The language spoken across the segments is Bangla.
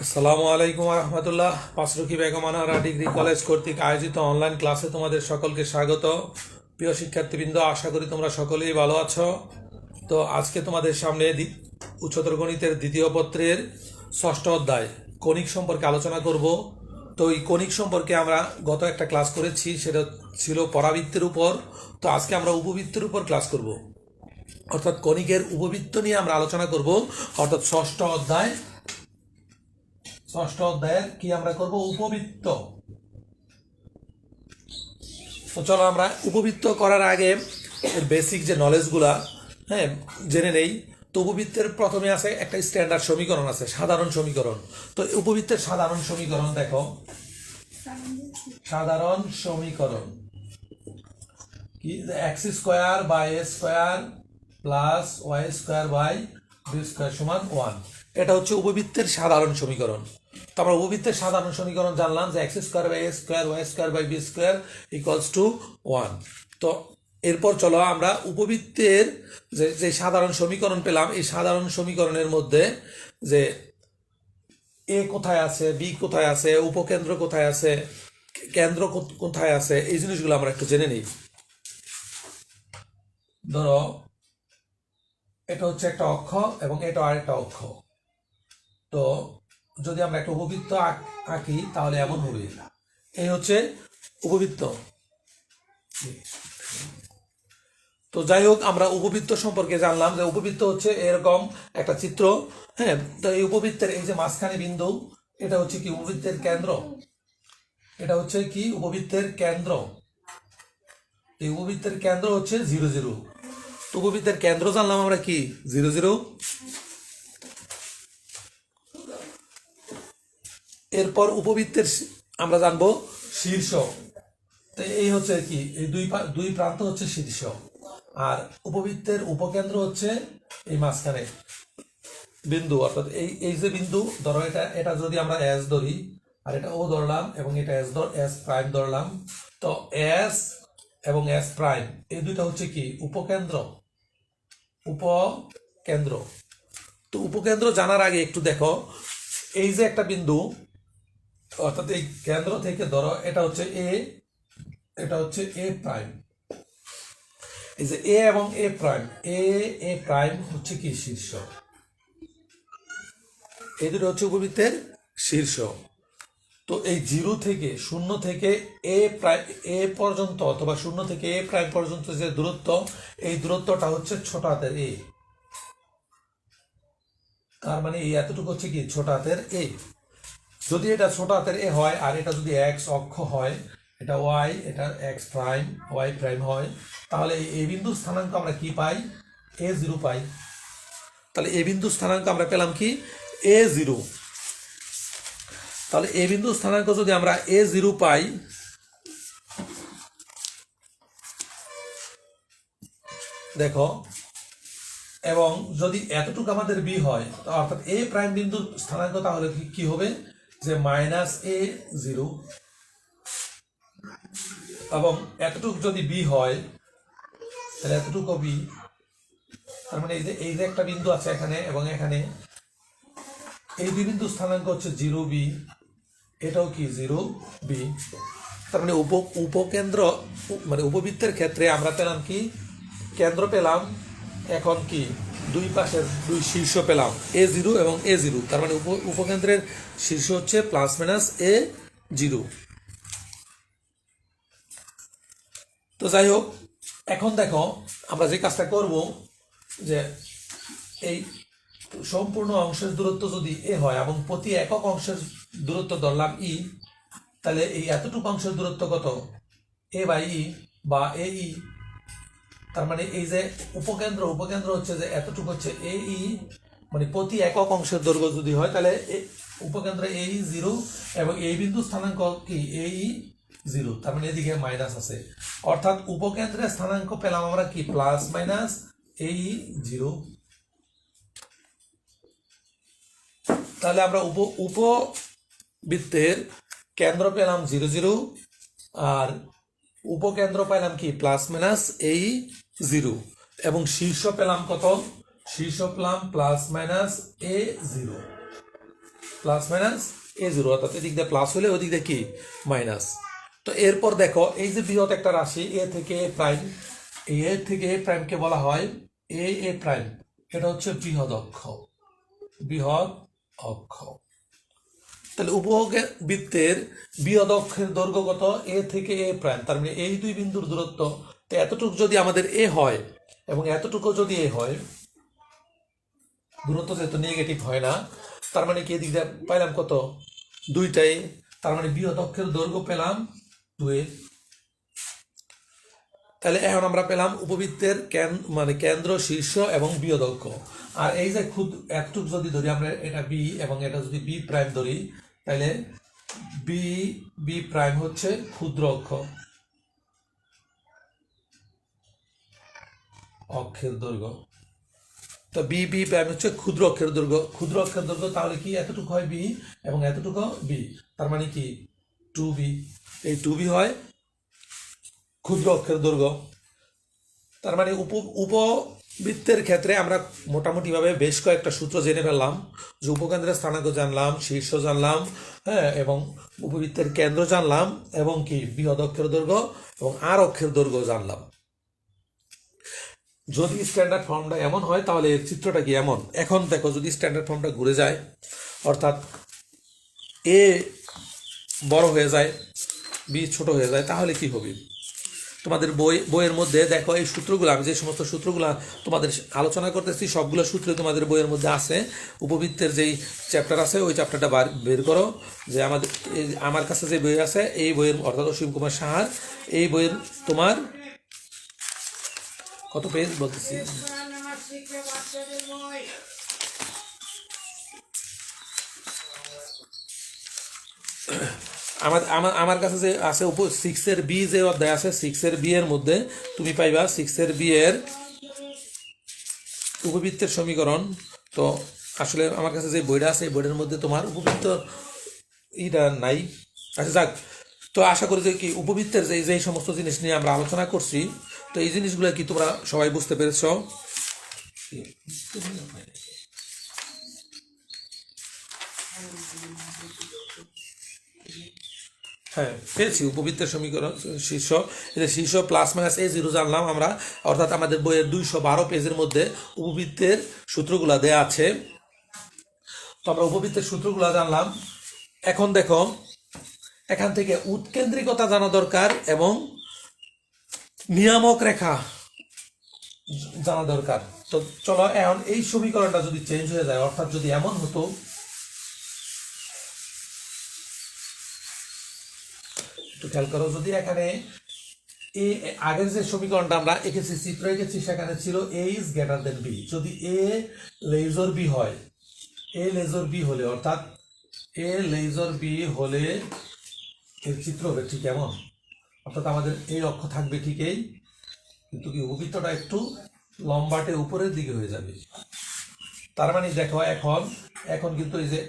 আসসালামু আলাইকুম রহমতুল্লাহ। পাঁচরুখি বেগম আনোয়ারা ডিগ্রি কলেজ কর্তৃক আয়োজিত অনলাইন ক্লাসে তোমাদের সকলকে স্বাগত। প্রিয় শিক্ষার্থীবৃন্দ, আশা করি তোমরা সকলেই ভালো আছো। তো আজকে তোমাদের সামনে উচ্চতর গণিতের দ্বিতীয় পত্রের ষষ্ঠ অধ্যায় কণিক সম্পর্কে আলোচনা করব। তো এই কণিক সম্পর্কে আমরা গত একটা ক্লাস করেছি, সেটা ছিল পরাবৃত্তের উপর। তো আজকে আমরা উপবৃত্তের উপর ক্লাস করব, অর্থাৎ কণিকের উপবৃত্ত নিয়ে আমরা আলোচনা করব। অর্থাৎ ষষ্ঠ অধ্যায়ের কি আমরা করব, উপবৃত্ত। তো চলো আমরা উপবৃত্ত করার আগে এর বেসিক যে নলেজগুলা জেনে নেই। তো উপবৃত্তের প্রথমে আছে একটা স্ট্যান্ডার্ড সমীকরণ, আছে সাধারণ সমীকরণ। তো উপবৃত্তের সাধারণ সমীকরণ দেখো, সাধারণ সমীকরণ কি, x square by a square plus y square by b square সমান 1। এটা হচ্ছে উপবৃত্তের সাধারণ সমীকরণ। তো আমরা উপবৃত্তের সাধারণ সমীকরণ জানলাম যে x square by a square y square by b square equals to 1। তো এরপর চলো আমরা উপবৃত্তের যে সাধারণ সমীকরণ পেলাম, এই সাধারণ সমীকরণের মধ্যে যে এ কোথায় আছে, বি কোথায় আছে, উপকেন্দ্র কোথায় আছে, কেন্দ্র কোথায় আছে, এই জিনিসগুলো আমরা একটু জেনে নিই। ধরো এটা হচ্ছে একটা অক্ষ এবং এটা আরেকটা অক্ষ। তো যদি আমরা একটা উপবৃত্ত আঁকি তাহলে এমন হবে, এই হচ্ছে উপবৃত্ত। তো যাই হোক, আমরা উপবৃত্ত সম্পর্কে জানলাম যে উপবৃত্ত হচ্ছে এরকম একটা চিত্র। তো এই উপবৃত্তের এই যে মাঝখানে বিন্দু, এটা হচ্ছে কি উপবৃত্তের কেন্দ্র। এটা হচ্ছে কি উপবৃত্তের কেন্দ্র। এই উপবৃত্তের কেন্দ্র হচ্ছে 0 0। তো উপবৃত্তের কেন্দ্র জানলাম আমরা কি 0 0। এরপর উপবৃত্তের আমরা জানবো শীর্ষ। তো এই হচ্ছে কি, এই দুই প্রান্ত হচ্ছে শীর্ষ, আর উপবৃত্তের উপকেন্দ্র হচ্ছে এই মাঝখানে বিন্দু। অর্থাৎ এই যে বিন্দু, ধরো এটা যদি আমরা এস ধরি, আর এটা ও ধরলাম, এবং এটা এস প্রাইম ধরলাম। তো এস এবং এস প্রাইম এই দুইটা হচ্ছে কি উপকেন্দ্র। তো উপকেন্দ্র জানার আগে একটু দেখো, এই যে একটা বিন্দু, অর্থাৎ এই কেন্দ্র থেকে ধরো এটা হচ্ছে এ, এটা হচ্ছে এ প্রাইম। এই যে এ এবং এ প্রাইম হচ্ছে কি শীর্ষ। এই দুটো হচ্ছে উপবৃত্তের শীর্ষ। তো এই 0 থেকে এ পর্যন্ত, অথবা 0 থেকে এ প্রাইম পর্যন্ত যে দূরত্ব, এই দূরত্বটা হচ্ছে ছোট হাতের এ। তার মানে এই এতটুকু হচ্ছে কি ছোট হাতের এ। যদি এটা ছোট হাতের এ হয়, আর এটা যদি এক্স অক্ষ হয়, এটা ওয়াই, এটা এক্স প্রাইম ওয়াই প্রাইম হয়, তাহলে এই বিন্দু স্থানাঙ্ক আমরা কি পাই, a0 পাই। তাহলে এ বিন্দু স্থানাঙ্ক আমরা পেলাম কি a0। তাহলে এ বিন্দু স্থানাঙ্ক যদি আমরা a0 পাই, দেখো, এবং যদি এতটুকু আমাদের বি হয়, অর্থাৎ এ প্রাইম বিন্দু স্থানাঙ্ক, তাহলে কি হবে যে -a0। এবং এতটুকু যদি বি হয়, তাহলে এতটুকু বি। তার মানে এই যে একটা বিন্দু আছে এখানে এবং এখানে, এই দুই বিন্দু স্থানাঙ্ক হচ্ছে 0b, এটাও কি 0b। তার মানে উপকেন্দ্র, মানে উপবৃত্তের ক্ষেত্রে আমরা পেলাম কি কেন্দ্র পেলাম, এখন কি দুই পাশের দুই শীর্ষ পেলাম a0 এবং a0। তার মানে উপকেন্দ্রের শীর্ষ হচ্ছে +- a0। তো যাই হোক, এখন দেখো আমরা যে কাজটা করব, যে এই সম্পূর্ণ অংশের দূরত্ব যদি এ হয় এবং প্রতি একক অংশের দূরত্ব ধরলাম ই, তাহলে এই এতটুকু অংশের দূরত্ব কত, এ বাই ই বা এ ই। তার মানে এই যে উপকেন্দ্র হচ্ছে যে এতটুকু হচ্ছে এ ই, মানে প্রতি একক অংশের দৈর্ঘ্য যদি হয়, তাহলে উপকেন্দ্র এ ই 0 এবং এই বিন্দু স্থানাঙ্ক কি এ ই 0। তার মানে এদিকে মাইনাস আছে, অর্থাৎ উপকেন্দ্রের স্থানাঙ্ক পেলাম আমরা কি +- এই 0। তাহলে আমরা উপবৃত্তের কেন্দ্র পেলাম 0 0, আর উপকেন্দ্র পেলাম কি +- এই 0, এবং শীর্ষ পেলাম কত, শীর্ষ পেলাম +- a0। প্লাস মাইনাস এ জিরো, অর্থাৎ এদিক দিয়ে প্লাস হলে ওদিক দিয়ে কি মাইনাস। তো এরপর দেখো এই যে বৃহৎ একটা রাশি এ থেকে এ প্রাইম, এ থেকে এ প্রাইমকে বলা হয় এ প্রাইম, এটা হচ্ছে বৃহৎ অক্ষ, বৃহৎ অক্ষ। তাহলে উপবৃত্তের বৃহৎ অক্ষের দৈর্ঘ্য কত? এ থেকে এ প্রাইম, তার মানে এই দুই বিন্দুর দূরত্ব। তো এতটুকু যদি আমাদের এ হয় এবং এতটুকু যদি এ হয়, দূরত্ব যেহেতু নেগেটিভ হয় না, তার মানে কি এদিক দিয়ে পাইলাম কত? দুইটাই। তার মানে বৃহৎ অক্ষের দৈর্ঘ্য পেলাম 2a। তাহলে এখন আমরা পেলাম উপবৃত্তের মানে কেন্দ্র, শীর্ষ এবং বৃহৎ অক্ষ। আর এই যে এতটুকু যদি ধরি আমরা, এটা বি এবং এটা যদি বি প্রাইম ধরি, তাহলে বি প্রাইম হচ্ছে ক্ষুদ্র অক্ষের দৈর্ঘ্য। তো বি প্রাইম হচ্ছে ক্ষুদ্র অক্ষের দৈর্ঘ্য, ক্ষুদ্র অক্ষের দৈর্ঘ্য। তাহলে কি এতটুকু হয় বি এবং এতটুকু বি, তার মানে কি 2b। এই 2b হয় ক্ষুদ্র অক্ষের দৈর্ঘ্য। তার মানে উপবৃত্তের ক্ষেত্রে আমরা মোটামুটিভাবে বেশ কয়েকটা সূত্র জেনে ফেললাম, যে উপকেন্দ্রের স্থানাঙ্ক জানলাম, শীর্ষ জানলাম, হ্যাঁ, এবং উপবৃত্তের কেন্দ্র জানলাম, এবং কি বৃহৎ অক্ষের দৈর্ঘ্য এবং আর অক্ষের দৈর্ঘ্য জানলাম। যদি স্ট্যান্ডার্ড ফর্মটা এমন হয় তাহলে এর চিত্রটা কি এমন। এখন দেখো যদি স্ট্যান্ডার্ড ফর্মটা ঘুরে যায়, অর্থাৎ এ বড় হয়ে যায়, বি ছোট হয়ে যায়, তাহলে কি হবে? তোমাদের বইয়ের মধ্যে দেখো এই সূত্রগুলো, আমি যে সমস্ত সূত্রগুলো তোমাদের আলোচনা করতেছি সবগুলো সূত্র তোমাদের বইয়ের মধ্যে আছে। উপবৃত্তের যেই চ্যাপ্টার আছে ওই চ্যাপ্টারটা বের করো, যে আমার কাছে যে বই আছে এই বইয়ের, অর্থাৎ অসীম কুমার সাহার এই বইয়ের তোমার কত পেজ বলতেছি, আমার কাছে যে আছে 6 বি যে অধ্যায় আছে, 6 বি এর মধ্যে তুমি পাইবা 6 বি এর উপবৃত্তের সমীকরণ। তো আসলে আমার কাছে যে বইটা আছে এই বইটার মধ্যে তোমার উপবৃত্ত ইটা নাই। আচ্ছা যাক, তো আশা করি যে কি উপবৃত্তের যে সমস্ত জিনিস নিয়ে আমরা আলোচনা করছি, তো এই জিনিসগুলো কি তোমরা সবাই বুঝতে পেরেছ? হ্যাঁ, পেয়েছি। উপবৃত্তের সমীকরণ শীর্ষ, এটা শীর্ষ প্লাস মাইনাস এ জিরো জানলাম আমরা, অর্থাৎ আমাদের বইয়ের 212 পেজের মধ্যে উপবৃত্তের সূত্রগুলা দেয়া আছে। তো আমরা উপবৃত্তের সূত্রগুলা জানলাম। এখন দেখো এখান থেকে উৎকেন্দ্রিকতা জানা দরকার এবং নিয়ামক রেখা জানা দরকার। তো চলো এখন এই সমীকরণটা যদি চেঞ্জ হয়ে যায়, অর্থাৎ যদি এমন হতো, একটু খেয়াল করো, যদি এখানে আগের যে সমীকরণটা আমরা এঁকেছি, চিত্র এঁকেছি, সেখানে ছিল এ ইজ গ্রেটার দেন বি। যদি এ লেজর বি হয়, এ লেজর বি হলে, অর্থাৎ এ লেজর বি হলে এর চিত্র হবে ঠিক এমন, অর্থাৎ আমাদের এই অক্ষ থাকবে ঠিক এই, কিন্তু কি উপবৃত্তটা একটু লম্বাটে উপরের দিকে হয়ে যাবে। তার মানে দেখো এখন কিন্তু এই যে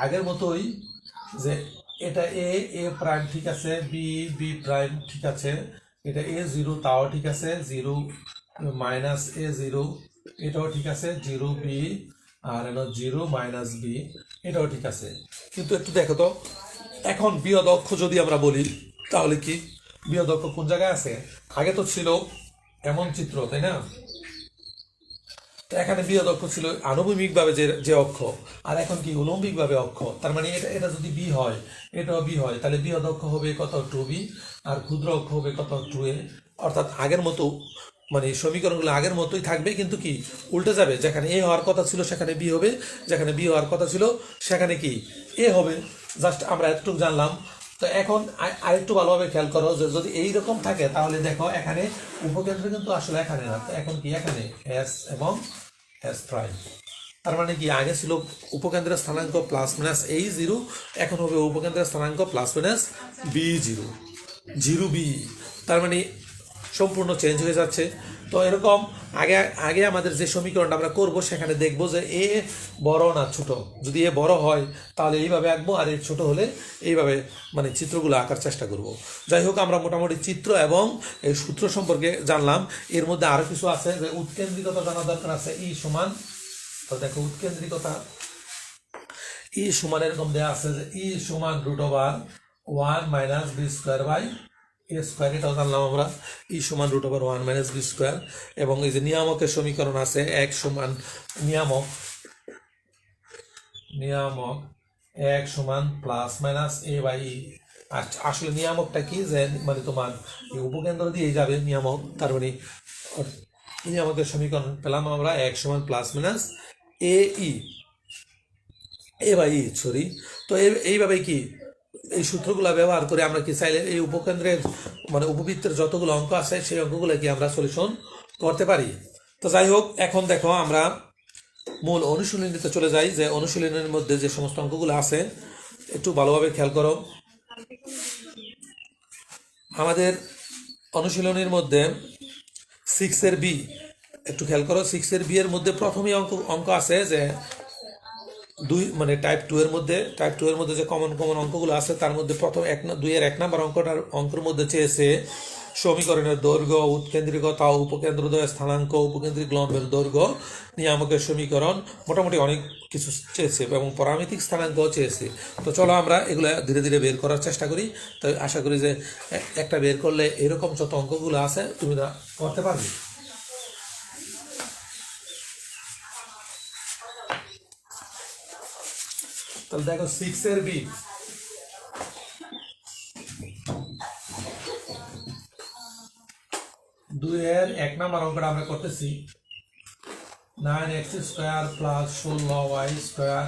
আগের মতোই, যে এটা এ প্রাইম ঠিক আছে, বি প্রাইম ঠিক আছে, এটা এ জিরো তাও ঠিক আছে, জিরো মাইনাস এ জিরো এটাও ঠিক আছে, জিরো বি আর এটা জিরো মাইনাস বি এটাও ঠিক আছে। কিন্তু একটু দেখো তো, এখন বৃহৎ অক্ষ যদি আমরা বলি তাহলে কি বৃহৎ অক্ষ কোন জায়গায় আছে? আগে তো ছিল এমন চিত্র, তাই না? তো এখানে বৃহৎ অক্ষ ছিল আনুভূমিকভাবে যে অক্ষ, আর এখন কি উলম্বিকভাবে অক্ষ। তার মানে এটা যদি বি হয়, এটাও বি হয়, তাহলে বৃহৎ অক্ষ হবে কত? 2b, আর ক্ষুদ্র অক্ষ হবে কত? 2a। অর্থাৎ আগের মতো, মানে সমীকরণগুলো আগের মতোই থাকবে, কিন্তু কি উল্টে যাবে। যেখানে এ হওয়ার কথা ছিল সেখানে বি হবে, যেখানে বি হওয়ার কথা ছিল সেখানে কি এ হবে। জাস্ট আমরা এতটুকু জানলাম। তো এখন আরেকটু ভালোভাবে খেয়াল করো, যে যদি এইরকম থাকে তাহলে দেখো এখানে উপকেন্দ্র কিন্তু আসলে এখানে না, এখন কি এখানে এস এবং এস প্রাইম। তার মানে কি আগে ছিল উপকেন্দ্রের স্থানাঙ্ক প্লাস মাইনাস এই জিরো, এখন হবে উপকেন্দ্রের স্থানাঙ্ক plus minus b zero, zero b. তার মানে সম্পূর্ণ চেঞ্জ হয়ে যাচ্ছে। তো এরকম আগে আগে আমাদের যে সমীকরণটা আমরা করব সেখানে দেখব যে এ বড় না ছোট। যদি এ বড় হয় তাহলে এইভাবে আঁকবো, আর এ ছোট হলে এইভাবে মানে চিত্রগুলো আঁকার চেষ্টা করব। যাই হোক, আমরা মোটামুটি চিত্র এবং এই সূত্র সম্পর্কে জানলাম। এর মধ্যে আরও কিছু আছে, যে উৎকেন্দ্রিকতা জানা দরকার আছে, ই সমান, তো দেখো উৎকেন্দ্রিকতা, ই সমান এরকম দেওয়া আছে যে ই সমান √1 minus b square by a square, এটাও জানলাম আমরা। ই সমান √1 মাইনাস বি স্কোয়ার, এবং এই যে নিয়ামকের সমীকরণ আছে এক সমান নিয়ামক এক সমান প্লাস মাইনাস এ বাই ই। আসলে নিয়ামকটা কি, যে মানে তোমার এই উপকেন্দ্র দিয়ে যাবে নিয়ামক, তার মানে নিয়ামকের সমীকরণ পেলাম আমরা এক সমান plus minus a by e, sorry. তো এইভাবে কি এই সূত্রগুলো ব্যবহার করে আমরা কি চাইলে এই উপকেন্দ্রের মানে উপবৃত্তের যতগুলো অঙ্ক আছে সেই অঙ্কগুলো কি আমরা সলিউশন করতে পারি। তো যাই হোক, এখন দেখো আমরা মূল অনুশীলনীতে চলে যাই, যে অনুশীলনের মধ্যে যে সমস্ত অঙ্কগুলো আছে একটু ভালোভাবে খেয়াল করো। আমাদের অনুশীলনীর মধ্যে 6 বি, একটু খেয়াল করো। 6 এর মধ্যে প্রথমেই অঙ্ক আছে যে টাইপ 2 এর মধ্যে যে কমন অঙ্কগুলো আছে তার মধ্যে প্রথম 2-এর 1 নম্বর অঙ্কের মধ্যে চেয়েছে সমীকরণের দৈর্ঘ্য, উৎকেন্দ্রিকতা, উপকেন্দ্রদ্বয় স্থানাঙ্ক, উপকেন্দ্রিক লম্বের দৈর্ঘ্য, নিয়ামকের সমীকরণ, মোটামুটি অনেক কিছু চেয়েছে এবং পরামিতিক স্থানাঙ্কও চেয়েছে। তো চলো আমরা এগুলো ধীরে ধীরে বের করার চেষ্টা করি। তো আশা করি যে একটা বের করলে এরকম যত অঙ্কগুলো আছে তুমি করতে পারবে। তাহলে দেখো 6 বি, দুইয়ের 1 নম্বর অঙ্কটা আমরা করতেছি 9x square plus 16y square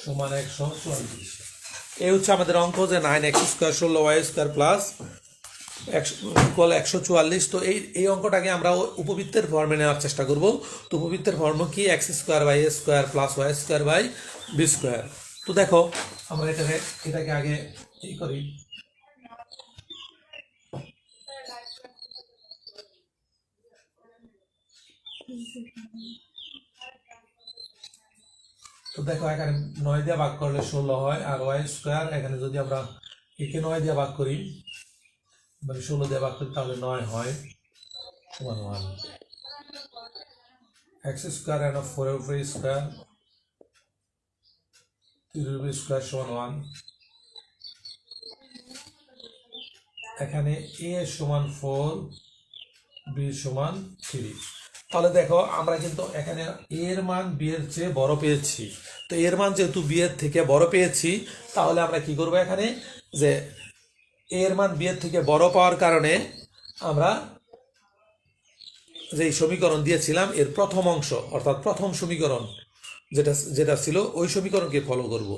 সমান 144। এই হচ্ছে আমাদের অঙ্ক, যে 9x square 16y square plus 144। তো এই অঙ্কটাকে আমরা উপবৃত্তের ফর্মে নেওয়ার চেষ্টা করব। তো উপবৃত্তের ফর্ম কি, x square by a square plus y square by b square. তো দেখো আমরা এটাকে আগে এই করি। তো দেখো এখানে 9 দিয়ে ভাগ করলে 16 হয়, আর y স্কোয়ার এখানে যদি আমরা একে 9 দিয়ে ভাগ করি, মানে 16 দিয়ে ভাগ করি, তাহলে 9 হয় সমান 1। x স্কোয়ার এন্ড 4 এর উপরে স্কোয়ার 3 স্কোয়ার সমান 1। এখানে a সমান 4, b সমান 3। তাহলে দেখো আমরা কিন্তু এখানে এর মান বি এর চেয়ে বড় পেয়েছি। তো এর মান যেহেতু বি এর থেকে বড় পেয়েছি, তাহলে আমরা কি করব, এখানে যে এর মান বি এর থেকে বড় পাওয়ার কারণে আমরা যে সমীকরণ দিয়েছিলাম এর প্রথম অংশ, অর্থাৎ প্রথম সমীকরণ যেটা ছিল ওই সমীকরণকে ফলো করব।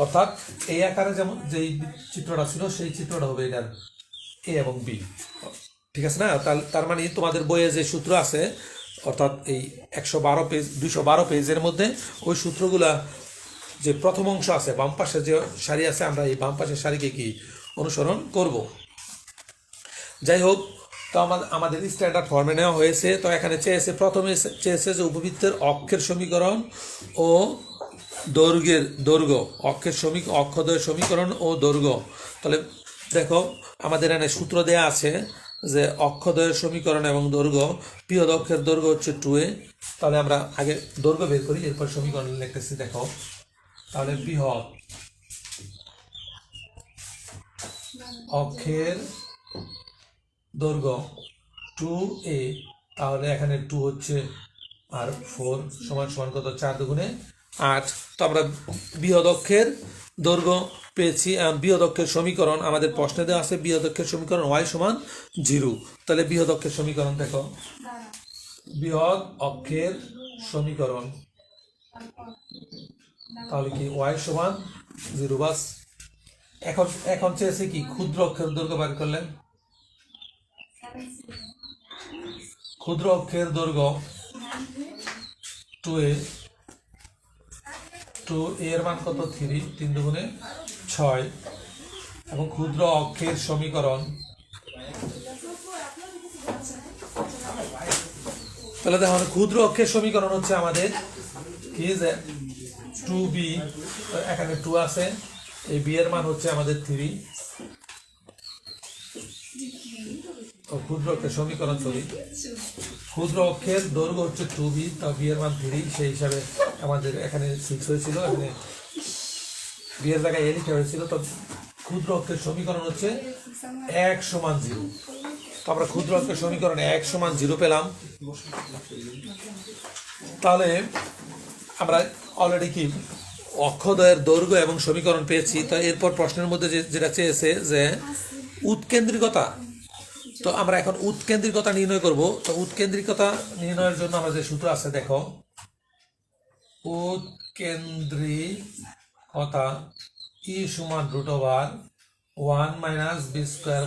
অর্থাৎ এই আকারে যেমন যেই চিত্রটা ছিল সেই চিত্রটা হবে এটার এ এবং বি, ঠিক আছে না? তার মানে তোমাদের বইয়ে যে সূত্র আছে, অর্থাৎ এই 112 পেজ 212 পেজের মধ্যে ওই সূত্রগুলা যে প্রথম অংশ আছে, বাম পাশে যে সারি আছে, আমরা এই বাম পাশের সারিকে কি অনুসরণ করব। যাই হোক, তো আমাদের স্ট্যান্ডার্ড ফর্মে নেওয়া হয়েছে। তো এখানে প্রথমে চেয়েছে যে উপবৃত্তের অক্ষের সমীকরণ ও দৈর্ঘ্য, অক্ষদ্বয়ের সমীকরণ ও দৈর্ঘ্য। তাহলে দেখো আমাদের এখানে সূত্র দেয়া আছে যে অক্ষদ্বয়ের সমীকরণ এবং দৈর্ঘ্য, বৃহৎ অক্ষের দৈর্ঘ্য হচ্ছে 2a। তাহলে আমরা আগে দৈর্ঘ্য বের করি, এরপর সমীকরণ লিখতেছি। দেখো তাহলে বৃহৎ অক্ষের দৈর্ঘ্য 2a, তাহলে এখানে 2 হচ্ছে আর 4 সমান সমান কত, 4 দুগুণে 8। তো আমরা বৃহৎ অক্ষের দৈর্ঘ্য পেয়েছি। বৃহৎ অক্ষের সমীকরণ আমাদের প্রশ্নে দেওয়া আছে, বৃহৎ অক্ষের সমীকরণ y সমান 0। তাহলে বৃহৎ অক্ষের সমীকরণ দেখো, বৃহৎ অক্ষের সমীকরণ তাহলে কি y সমান 0 বাস। এখন চেয়েছে কি, ক্ষুদ্র অক্ষের দৈর্ঘ্য বের করলেন। ক্ষুদ্র অক্ষের দৈর্ঘ্য 2a, এর মান কত, 3 দুগুণে 6। এবং ক্ষুদ্র অক্ষের সমীকরণ, তাহলে দেখো ক্ষুদ্র অক্ষের সমীকরণ হচ্ছে আমাদের কি, যে 2b, এখানে 2 আছে, এই b এর মান হচ্ছে আমাদের 3। ক্ষুদ্র অক্ষের সমীকরণ, ক্ষুদ্র অক্ষের দৈর্ঘ্য হচ্ছে 2b, তা b এর মান 3, সেই হিসাবে আমাদের এখানে 6 হয়েছিল, এখানে বি এর জায়গায় এ লিখা হয়েছিল, তো ক্ষুদ্র অক্ষের সমীকরণ হচ্ছে 1 সমান 0। তো আমরা ক্ষুদ্র অক্ষের সমীকরণে 1 সমান 0 পেলাম। তাহলে আমরা অলরেডি কি অক্ষদ্বয়ের দৈর্ঘ্য এবং সমীকরণ পেয়েছি। তো এরপর প্রশ্নের মধ্যে যেটা চেয়েছে যে উৎকেন্দ্রিকতা, তো আমরা এখন উৎকেন্দ্রিকতা নির্ণয় করব। তো উৎকেন্দ্রিকতা নির্ণয়ের জন্য আমাদের যে সূত্র আছে দেখো, উৎকেন্দ্রিকতা ই সমান √1 - b²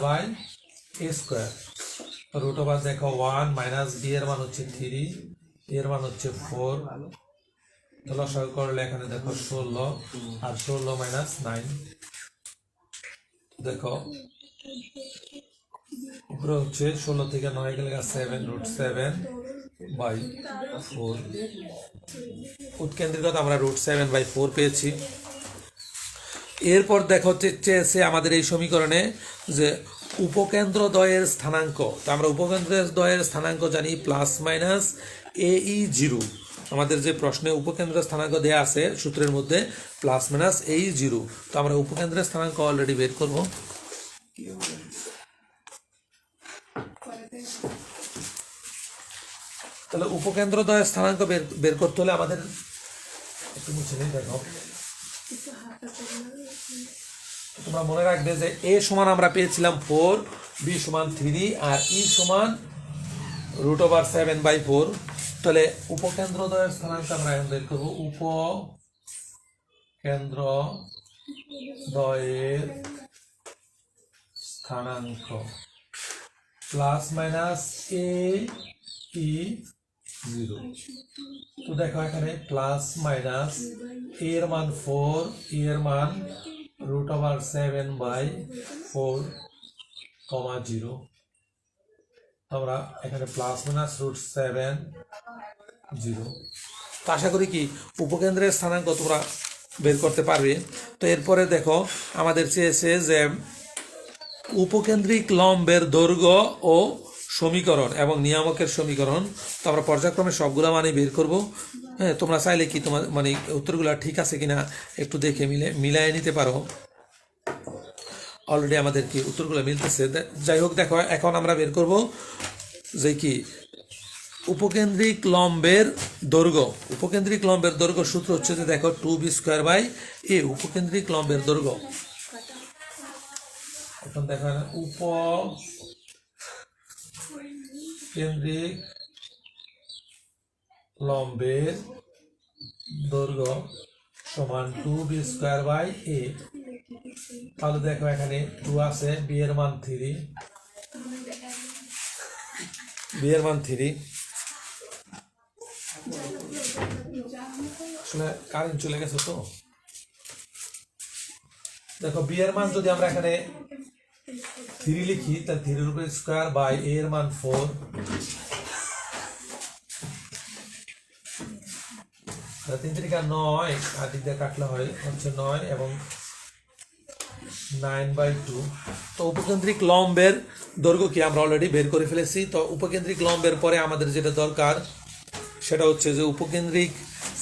বাই a²। √, দেখো 1 - b এর মান হচ্ছে 3, এর মান হচ্ছে 4, লসাগু করলে এখানে দেখো 16 আর 16 - 9, দেখো উপরে হচ্ছে 16 থেকে 9 গেলে 7 √7 বাই 4। উৎকেন্দ্রিকতা আমরা √7/4 পেয়েছি। এরপর দেখো চেয়েছে আমাদের এই সমীকরণে যে উপকেন্দ্রদ্বয়ের স্থানাঙ্ক। তো আমরা উপকেন্দ্রদ্বয়ের স্থানাঙ্ক জানি +-AE0। আমাদের যে প্রশ্নে উপকেন্দ্রের স্থানাঙ্ক দেয়া আছে সূত্রের মধ্যে +-AE0। তো আমরা উপকেন্দ্রের স্থানাঙ্ক অলরেডি বের করব। তাহলে উপকেন্দ্রদ্বয়ের স্থানাঙ্ক বের করতে হলে আমাদের একটু মুছে নিই। দেখো তোমরা মনে রাখবে যে a সমান আমরা পেয়েছিলাম 4, b সমান 3 আর e সমান √7/4। তাহলে উপকেন্দ্রদ্বয়ের স্থানাঙ্ক আমরা এখন বের করব। উপকেন্দ্রদ্বয়ের স্থানাঙ্ক +-AE0। তো দেখো এখানে এর মান 4, এর মান √7/4, 0। আমরা এখানে +-√7 0। তো আশা করি কি উপকেন্দ্রের স্থানাঙ্ক তোমরা বের করতে পারবে। তো এরপরে দেখো আমাদের চেয়েছে যে উপকেন্দ্রিক লম্বের দৈর্ঘ্য ও সমীকরণ এবং নিয়ামকের সমীকরণ। তো আমরা পর্যায়ক্রমে সবগুলা মানে বের করব। হ্যাঁ, তোমরা চাইলে কি তোমার মানে উত্তরগুলো ঠিক আছে কিনা একটু দেখে মিলাই নিতে পারো। অলরেডি আমাদের কি উত্তরগুলো মিলতেছে। যাই হোক, দেখো এখন আমরা বের করব যে কি উপকেন্দ্রিক লম্বের দৈর্ঘ্য। উপকেন্দ্রিক লম্বের দৈর্ঘ্য সূত্র হচ্ছে যে দেখো 2b²/a। উপকেন্দ্রিক লম্বের দৈর্ঘ্য। এখন দেখো উপকেন্দ্রিক লম্বের দৈর্ঘ্য সমান 2b²/a। তাহলে দেখো এখানে 2 আছে, b এর মান 3, আসলে কারেন্ট চলে গেছে। তো দেখো b এর মান যদি আমরা এখানে 3 লিখি তাহলে 3√² a এর মান 4, 3 × 9 আর দিক দিয়ে কাটলে হয় হচ্ছে 9 এবং 9/2। তো উপকেন্দ্রিক লম্বের দৈর্ঘ্য কি আমরা অলরেডি বের করে ফেলেছি। তো উপকেন্দ্রিক লম্বের পরে আমাদের যেটা দরকার সেটা হচ্ছে যে উপকেন্দ্রিক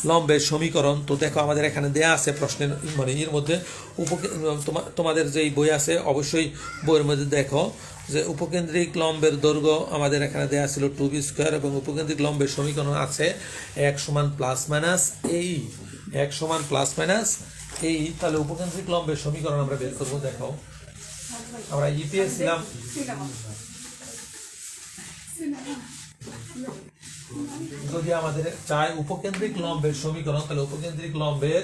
লম্বের সমীকরণ। তো দেখো আমাদের এখানে দেয়া আছে প্রশ্নের মানে এর মধ্যে তোমাদের যেই বই আছে অবশ্যই বইয়ের মধ্যে দেখো যে উপকেন্দ্রিক লম্বের দৈর্ঘ্য আমাদের এখানে দেয়া ছিল 2b² এবং উপকেন্দ্রিক লম্বের সমীকরণ আছে 1 সমান +-AE। 1 সমান +-AE। তাহলে উপকেন্দ্রিক লম্বের সমীকরণ আমরা বের করবো। দেখো আমরা ইপিএস ছিলাম, যদি আমাদের চাই উপকেন্দ্রিক লম্বের সমীকরণ, তাহলে উপকেন্দ্রিক লম্বের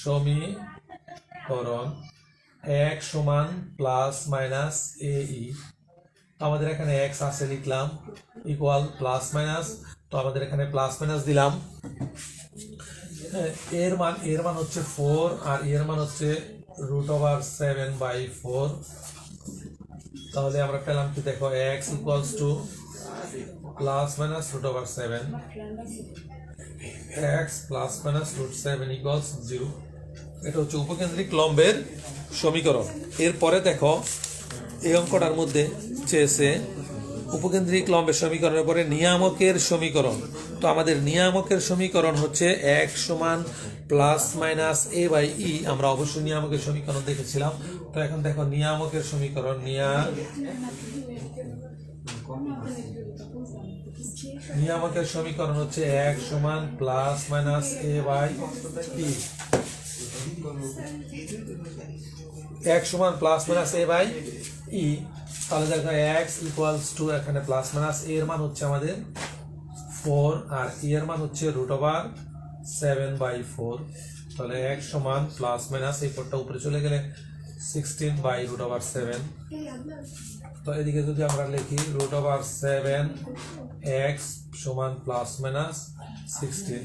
সমীকরণ 1 সমান +-AE। তো আমাদের এখানে x আছে, লিখলাম ইকুয়াল +- তো আমাদের এখানে +- দিলাম। এর মান হচ্ছে 4 আর এর মান হচ্ছে √7/4। তাহলে আমরা পেলাম কি দেখো x equals two +-√7, x +-√7 equals 0। এটা হচ্ছে উপকেন্দ্রিক লম্বের সমীকরণ। এরপরে দেখো এই অঙ্কটার মধ্যে চেয়েছে উপকেন্দ্রিক লম্বের সমীকরণের পরে নিয়ামকের সমীকরণ। তো আমাদের নিয়ামকের সমীকরণ হচ্ছে x সমান প্লাস মাইনাস a বাই ই। আমরা অবশ্যই নিয়ামকের সমীকরণ দেখেছিলাম। তো এখন দেখো নিয়ামকের সমীকরণ নিয়ামকের সমীকরণ হচ্ছে x সমান plus minus a by e. x সমান plus minus a by e. তাহলে দেখো x ইকুয়ালস টু এখানে প্লাস মাইনাস a এর মান হচ্ছে আমাদের 4 আর e এর মান হচ্ছে √7/4। তাহলে x সমান প্লাস মাইনাস এই 4টা উপরে চলে গেলে 16/7। তো এদিকে যদি আমরা লিখি √7x সমান প্লাস মাইনাস 16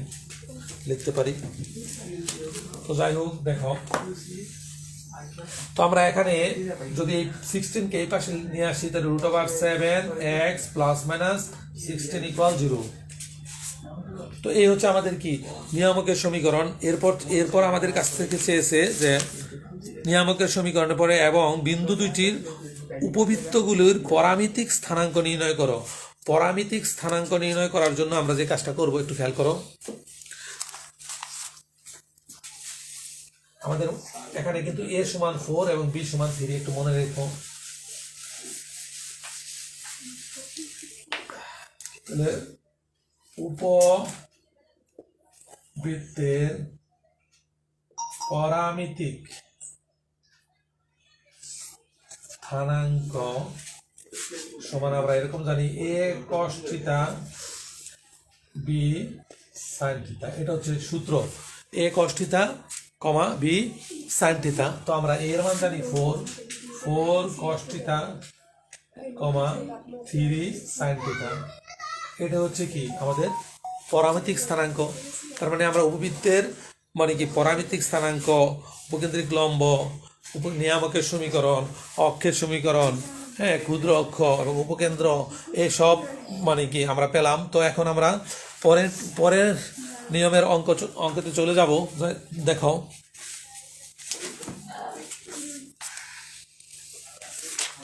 লিখতে পারি। তো যাই হোক দেখো, তো আমরা এখানে যদি এই 16 কে এই পাশে নিয়ে আসি তাহলে √7x প্লাস মাইনাস 16 ইকুয়াল 0। তো এই হচ্ছে আমাদের কি নিয়ামকের সমীকরণ। এরপর আমাদের কাছ থেকে চেয়েছে যে নিয়ামকের সমীকরণের পরে এবং বিন্দু দুইটির উপবৃত্তগুলোর পরামিতিক স্থানাঙ্ক নির্ণয় করো। পরামিতিক স্থানাঙ্ক নির্ণয় করার জন্য আমরা যে কাজটা করব একটু খেয়াল করো। আমাদের এখানে কিন্তু a সমান 4 এবং b সমান 3, একটু মনে রেখো। তাহলে উপবৃত্তের পরামিতিক স্থানাঙ্ক সমান আমরা এরকম জানি a cos θ b sin θ। এটা হচ্ছে সূত্র, a cos θ, b sin θ। তো আমরা এর মান জানি 4 cos θ, 3 sin θ। এটা হচ্ছে কি আমাদের পরামিতিক স্থানাঙ্ক। তার মানে আমরা উপবৃত্তের মানে কি পরামিতিক স্থানাঙ্ক, উপকেন্দ্রিক লম্ব, নিয়ামকের সমীকরণ, অক্ষের সমীকরণ, হ্যাঁ, ক্ষুদ্র অক্ষ এবং উপকেন্দ্র, এসব মানে কি আমরা পেলাম। তো এখন আমরা পরের নিয়মের অঙ্কতে চলে যাব। দেখো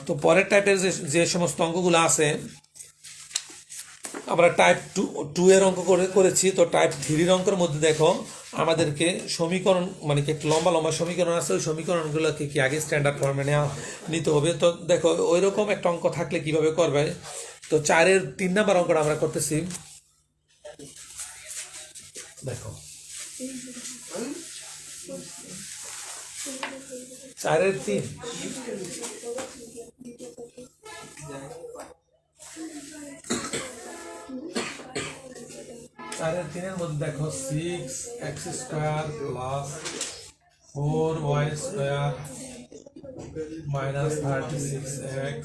তো পরের টাইপের যে সমস্ত অঙ্কগুলো আছে, আমরা টাইপ 2 এর অঙ্ক করেছি। তো টাইপ 3 এর অঙ্কের মধ্যে দেখো আমাদেরকে সমীকরণ মানে কি একটু লম্বা লম্বা সমীকরণ আছে, ওই সমীকরণগুলোকে কি আগে স্ট্যান্ডার্ড ফর্মে নিতে হবে। তো দেখো ওই রকম একটা অঙ্ক থাকলে কিভাবে করবে। তো 4-এর 3 নাম্বার অঙ্কটা আমরা করতেছি। দেখো 4-এর 3 4-এর 3-এর মধ্যে দেখো 6x² plus 4y² minus 36x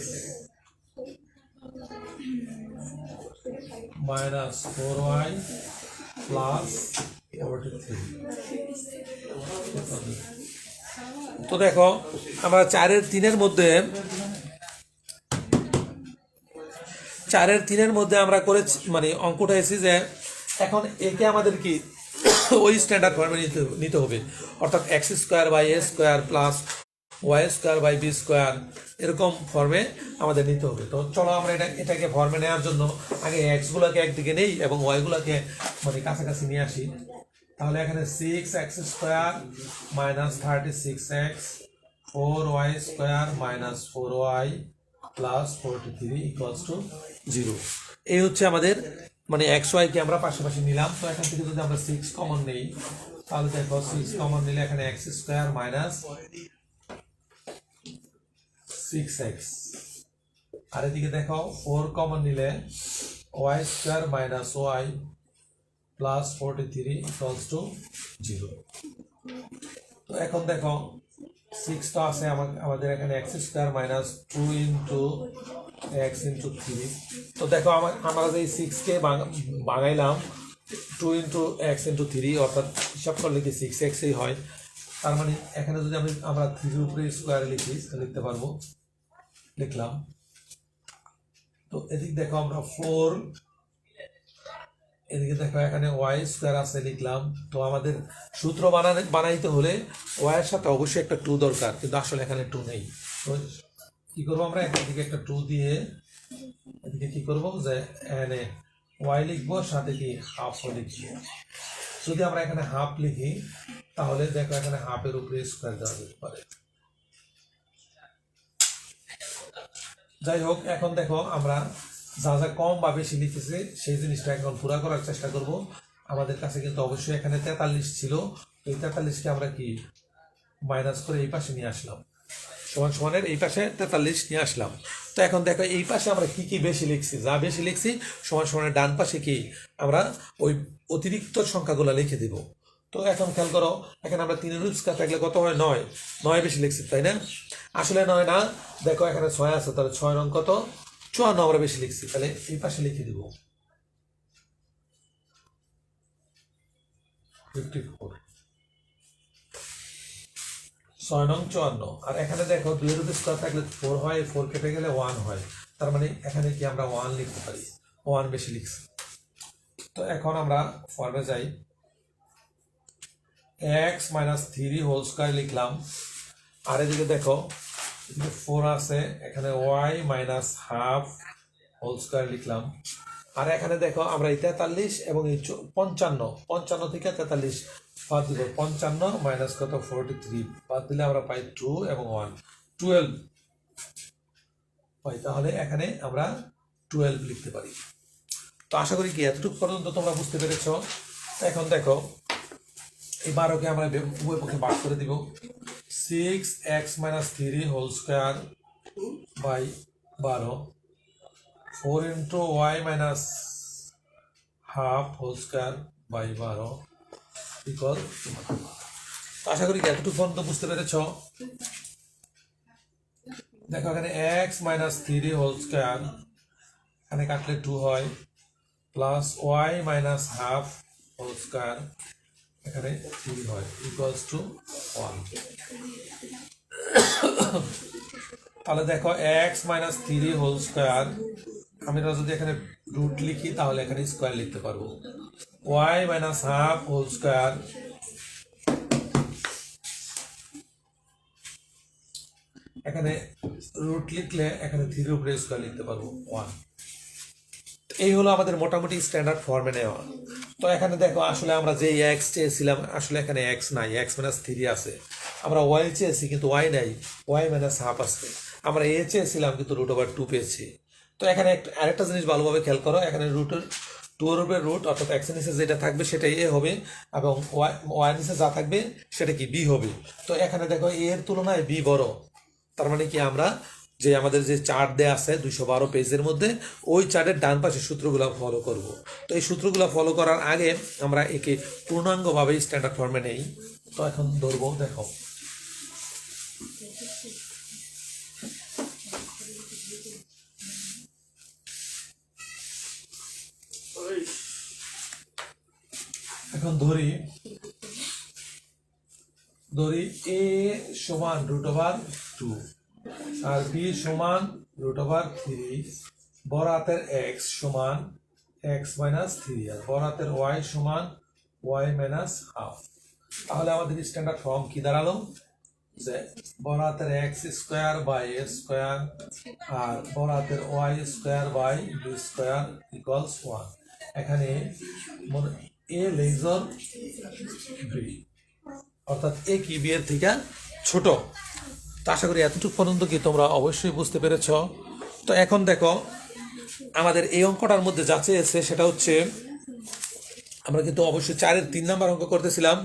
minus 4y plus 43। তো দেখো আমরা 4-এর 3-এর মধ্যে আমরা করেছি মানে অঙ্কটা এসেছি যে এখন একে আমাদের কি ওই স্ট্যান্ডার্ড ফর্মে নিতে হবে, অর্থাৎ x² by a² plus y² by b² এরকম ফর্মে আমাদের নিতে হবে। তো চলো আমরা এটাকে ফর্মে নেওয়ার জন্য আগে x গুলাকে একদিকে নেই এবং y গুলাকে মানে কাছাকাছি নিয়ে আসি। তাহলে এখানে 6x² minus 36x 4y² minus 4y plus 43 equals to 0। এই হচ্ছে আমাদের মানে xy কে আমরা পাশাপাশি নিলাম। তো এখান থেকে যদি আমরা 6 কমন নেই তাহলে দেখো 6 কমন নিলে এখানে x² মাইনাস 6x, আর এদিকে দেখো 4 কমন নিলে y² minus y plus 43 equals to 0। তো এখন দেখো 6 তো আছে আমাদের এখানে x² minus 2 into x into 3। তো দেখো আমরা যে 6 কে ভাঙাইলাম 2 ইন্টু x ইন্টু 3, অর্থাৎ হিসাব করলে কি 6x এই হয়। তার মানে এখানে যদি আমরা 3 উপরে স্কোয়ার লিখতে পারবো, লিখলাম। তো এদিকে দেখো আমরা 4, এদিকে দেখো এখানে y² আছে লিখলাম। তো আমাদের সূত্র বানাইতে হলে y এর সাথে অবশ্যই একটা 2 দরকার, কিন্তু আসলে এখানে 2 নেই। তো কি করবো আমরা এখান থেকে একটা 2 দিয়ে এদিকে কি করবো যে এন এ ওয়াই লিখবো, সাথে কি হাফ লিখবো। যদি আমরা এখানে হাফ লিখি তাহলে দেখো এখানে হাফের উপরে স্কোয়ার দেওয়া যেতে পারে। যাই হোক, এখন দেখো আমরা যা যা কম বা বেশি লিখেছি সেই জিনিসটা এখন পুরা করার চেষ্টা করব। আমাদের কাছে কিন্তু অবশ্যই এখানে 43 ছিল, এই 43কে আমরা কি মাইনাস করে এই পাশে নিয়ে আসলাম, সমান সমানের এই পাশে 43 নিয়ে আসলাম। তো এখন দেখো এই পাশে আমরা কি কি বেশি লিখছি, যা বেশি লিখছি সমান সমানের ডান পাশে কি আমরা ওই অতিরিক্ত সংখ্যাগুলো লিখে দিব। তো এখন খেয়াল করো, এখানে আমরা 3 এর স্কয়ার থাকলে কত হয়, 9, 9 বেশি লিখছি তাই না? আসলে 9 না, দেখো এখানে 6 আছে, তাহলে 6 রং কত, 54 আমরা বেশি লিখছি, তাহলে এই পাশে লিখে দিব 54, 6 নং 54। আর এখানে দেখো 2 এর স্কয়ার থাকলে 4 হয়, 4 কেটে গেলে 1 হয়, তার মানে এখানে কি আমরা 1 লিখতে পারি, 1 বেশি লিখছি। তো এখন আমরা ফর্মে যাই, x মাইনাস 3 হোল স্কয়ার লিখলাম, আর এদিকে দেখো এদিকে 4 আছে, এখানে y minus half whole square লিখলাম। আর এখানে দেখো আমরা এই 43 এবং এই 55 থেকে 43 বাদ দিব, 55 মাইনাস কত 43 বাদ দিলে আমরা পাই 2 এবং 1, 12 পাই। তাহলে এখানে আমরা 12 লিখতে পারি। তো আশা করি কি এতটুকু পর্যন্ত তোমরা বুঝতে পেরেছ। এখন দেখো এই 12কে আমরা উভয় পক্ষে ভাগ করে দিব, 6x minus 3 whole square by 12, 4 into y minus half whole square by 12 equal. আশা করি কি এতটুকু পর্যন্ত বুঝতে পেরেছ। দেখো এখানে x মাইনাস 3 হোল স্কয়ার এখানে কাটলে 2 হয়, plus y minus half whole square এখানে 3 হয়, ইকুয়ালস টু 1। তাহলে দেখো x মাইনাস 3 হোল স্কয়ার আমরা যদি এখানে রুট লিখি তাহলে এখানে স্কয়ার লিখতে পারবো, y minus half whole square এখানে রুট লিখলে এখানে 3 উপরে স্কয়ার লিখতে পারবো 1। এই হলো আমাদের মোটামুটি স্ট্যান্ডার্ড ফর্মে নেওয়া। তো এখানে দেখো আসলে আমরা যে x চেয়েছিলাম আসলে এখানে x নাই, x মাইনাস 3 আছে। আমরা y চেয়েছি কিন্তু y নাই, y মাইনাস হাফ আছে। আমরা a চেয়েছিলাম কিন্তু রুট ওভার 2 পেয়েছি। তো এখানে আরেকটা জিনিস ভালোভাবে খেয়াল করো, এখানে রুটের 2 এর উপরে রুট, অর্থাৎ x এর নিচে যেটা থাকবে সেটাই a হবে এবং y এর নিচে যা থাকবে সেটা কি b হবে। তো এখানে দেখো a এর তুলনায় b বড়, তার মানে কি আমরা যে আমাদের যে চার্ট দেয়া আছে 212 পেজের মধ্যে ওই চার্টের ডান পাশে সূত্রগুলো ফলো করব। তো এই সূত্রগুলো ফলো করার আগে আমরা একে পূর্ণাঙ্গভাবে স্ট্যান্ডার্ড ফর্মে নেই। তো এখন ধরবো, দেখো এখন ধরি a সমান রুট ওভার 2 আর b সমান রুট ওভার 3, বড় হাতের x সমান x মাইনাস 3 আর বড় হাতের y সমান y মাইনাস হাফ। তাহলে আমাদের স্ট্যান্ডার্ড ফর্ম কি দাঁড়ালো, যে বড় হাতের x square by a square আর বড় হাতের y square by b square equals 1। এখানে a লেজার b, অর্থাৎ a কি b এর থেকে ছোট। তো আশা করি এতটুকু পর্যন্ত কি তোমরা অবশ্যই বুঝতে পেরেছ। তো এখন দেখো আমাদের এই অঙ্কটার মধ্যে যা চেয়েছে সেটা হচ্ছে, আমরা কিন্তু অবশ্যই 4 এর 3 নাম্বার অঙ্ক করতেছিলাম,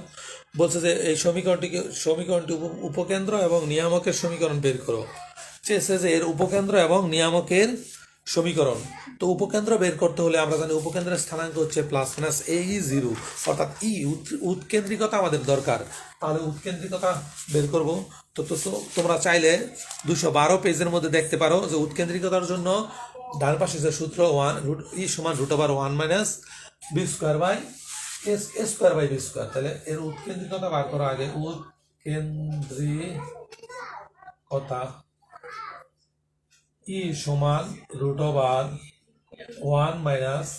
বলছে যে এই সমীকরণটি উপকেন্দ্র এবং নিয়ামকের সমীকরণ বের করো। চেয়েছে যে এর উপকেন্দ্র এবং নিয়ামকের সমীকরণ। তো উপকেন্দ্র বের করতে হলে আমরা জানি উপকেন্দ্রের স্থানাঙ্ক হচ্ছে প্লাস মাইনাস a0, অর্থাৎ উৎকেন্দ্রিকতা আমাদের দরকার। তাহলে উৎকেন্দ্রিকতা বের করব। তো তোমরা চাইলে 212 পেজের মধ্যে দেখতে পারো যে উৎকেন্দ্রিকতার জন্য ডান পাশে যে সূত্র সমান root over 1 minus b square by a square by b square. তাহলে এর উৎকেন্দ্রিকতা বার করা আগে, উৎকেন্দ্রিকতা ই সমান root over 1 minus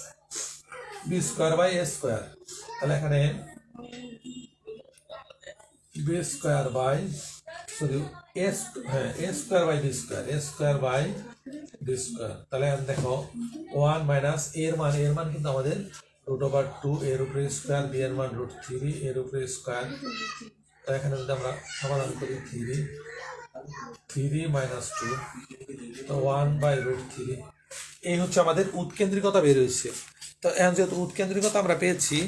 b square by a square. তাহলে এখানে b square by sorry a square by b square, a square by b square. তাহলে এখন দেখো 1 মাইনাস এর মান কিন্তু আমাদের √2 এর উপরে স্কোয়ার, বি এর মান √3 এর উপরে স্কোয়ার। এখানে যদি আমরা সমাধান করি 3 মাইনাস 2, তো 1/√3। এই হচ্ছে আমাদের উৎকেন্দ্রিকতা বের হয়েছে। তো এখন যেহেতু উৎকেন্দ্রিকতা আমরা পেয়েছি,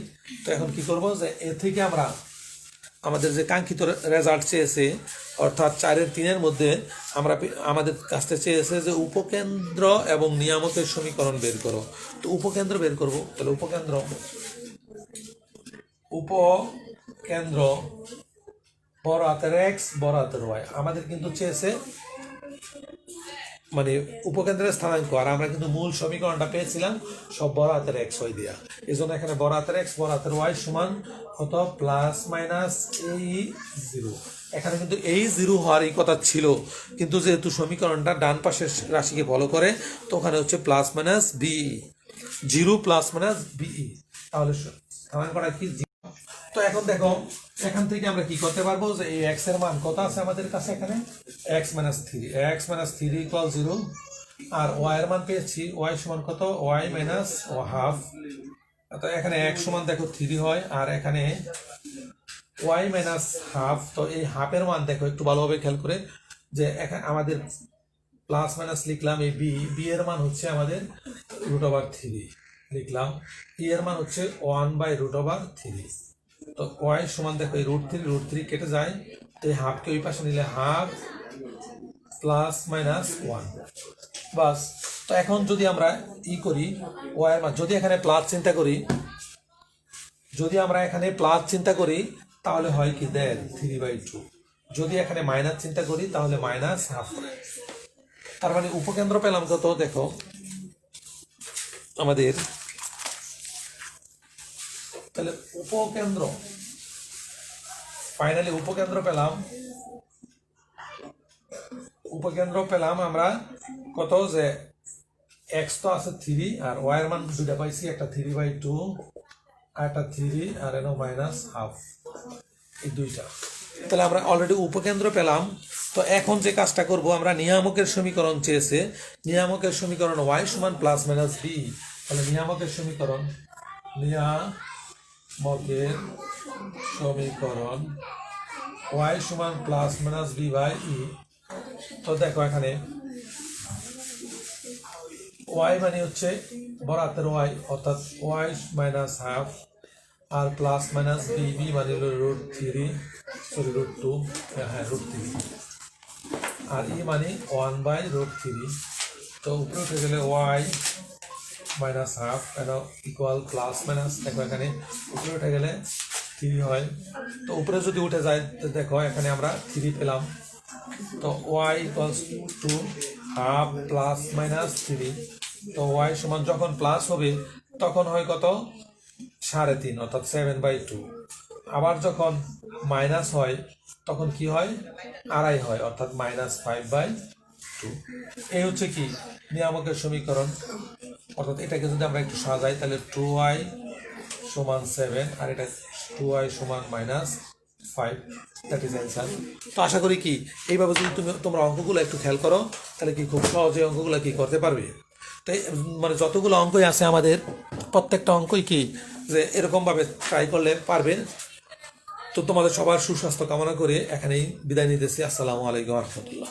তো এখন কি করব যে এ থেকে আমরা আমাদের যে কাঙ্ক্ষিত রেজাল্ট চেয়েছে, অর্থাৎ 4/3 মধ্যে আমরা আমাদের কাছে চেয়েছে যে উপকেন্দ্র এবং নিয়ামকের সমীকরণ বের করো। তো উপকেন্দ্র বের করব। তাহলে উপকেন্দ্র বড় হাতের এক্স বড় হাতের ওয়াই আমাদের কিন্তু চেয়েছে মানে উপকেন্দ্রের স্থানাঙ্ক, আর আমরা কিন্তু মূল সমীকরণটা পেয়েছিলাম সব বড় হাতের এক্স ওয়াই দিয়া। এই জন্য এখানে বড় হাতের এক্স বড় হাতের ওয়াই সমান কত, প্লাস মাইনাস এই 0। এখানে কিন্তু এই 0 হওয়ারই কথা ছিল, কিন্তু যেহেতু সমীকরণটা ডান পাশের রাশিকে ফলো করে, তো ওখানে হচ্ছে plus minus b 0 plus minus b e, তাহলে স্থানাঙ্কটা কি। তো এখন দেখো এখান থেকে আমরা কি করতে পারবো যে এই এক্স এর মান কত আছে আমাদের কাছে, এখানে x - 3 = 0, আর y এর মান পেয়েছি y সমান কত, y মাইনাস হাফ। তো এখানে x সমান দেখো 3 হয়, আর এখানে y মাইনাস হাফ। তো এই হাফের মান দেখো একটু ভালোভাবে খেয়াল করে, যে এখানে আমাদের প্লাস মাইনাস লিখলাম, এই বি এর মান হচ্ছে আমাদের √3 লিখলাম, e এর মান হচ্ছে 1/√3। তো y সমান দেখো এই √3 কেটে যায়, তো এই হাফকে ওই পাশে নিলে হাফ প্লাস মাইনাস 1 বাস। তো এখন যদি আমরা করি y এর মান, যদি এখানে প্লাস চিন্তা করি তাহলে হয় কি দেন 3/2। যদি এখানে মাইনাস চিন্তা করি তাহলে মাইনাস হাফ। তার মানে উপকেন্দ্র পেলাম কত, দেখো আমাদের তাহলে ফাইনালি উপকেন্দ্র পেলাম আমরা কত, যে এক্স তো আছে 3, আর ওয়াই এর মান দুইটা পাইছি, একটা 3/2 আর একটা 3, আর এনো মাইনাস হাফ, এই দুইটা। তাহলে আমরা অলরেডি উপকেন্দ্র পেলাম। তো এখন যে কাজটা করব, আমরা নিয়ামকের সমীকরণ চেয়েছে, নিয়ামকের সমীকরণ y সমান প্লাস মাইনাস বি। তাহলে নিয়ামকের সমীকরণ y সমান প্লাস মাইনাস বি বাই ই। তো দেখো এখানে y মানে হচ্ছে বড় হাতের y, অর্থাৎ y মাইনাস হাফ, আর প্লাস মাইনাস বি মানে হলো √2, √3, আর ই মানে 1/√3। তো উপরে উঠে গেলে y minus half equal plus minus, দেখো এখানে উপরে উঠে গেলে 3 হয়। তো উপরে যদি উঠে যায় তো দেখো এখানে আমরা 3 পেলাম। তো y = হাফ প্লাস মাইনাস 3। তো y সমান যখন প্লাস হবে তখন হয় কত, 3.5, অর্থাৎ 7/2। আবার যখন মাইনাস হয় তখন কি হয়, 2.5 হয়, অর্থাৎ -5/2। এই হচ্ছে কি নিয়ামকের সমীকরণ। অর্থাৎ এটাকে যদি আমরা একটু সাজাই তাহলে 2y সমান 7, আর এটা 2y সমান -5, দ্যাট ইজ অ্যান্সার। তো আশা করি কি এইভাবে যদি তোমরা অঙ্কগুলো একটু খেয়াল করো তাহলে কি খুব সহজে অঙ্কগুলো কি করতে পারবে। তো মানে যতগুলো অঙ্কই আছে আমাদের প্রত্যেকটা অঙ্কই কি যে এরকমভাবে ট্রাই করলে পারবে। তো তোমাদের সবার সুস্বাস্থ্য কামনা করে এখানেই বিদায় নিতেছি। আসসালামু আলাইকুম ওয়া রাহমাতুল্লাহ।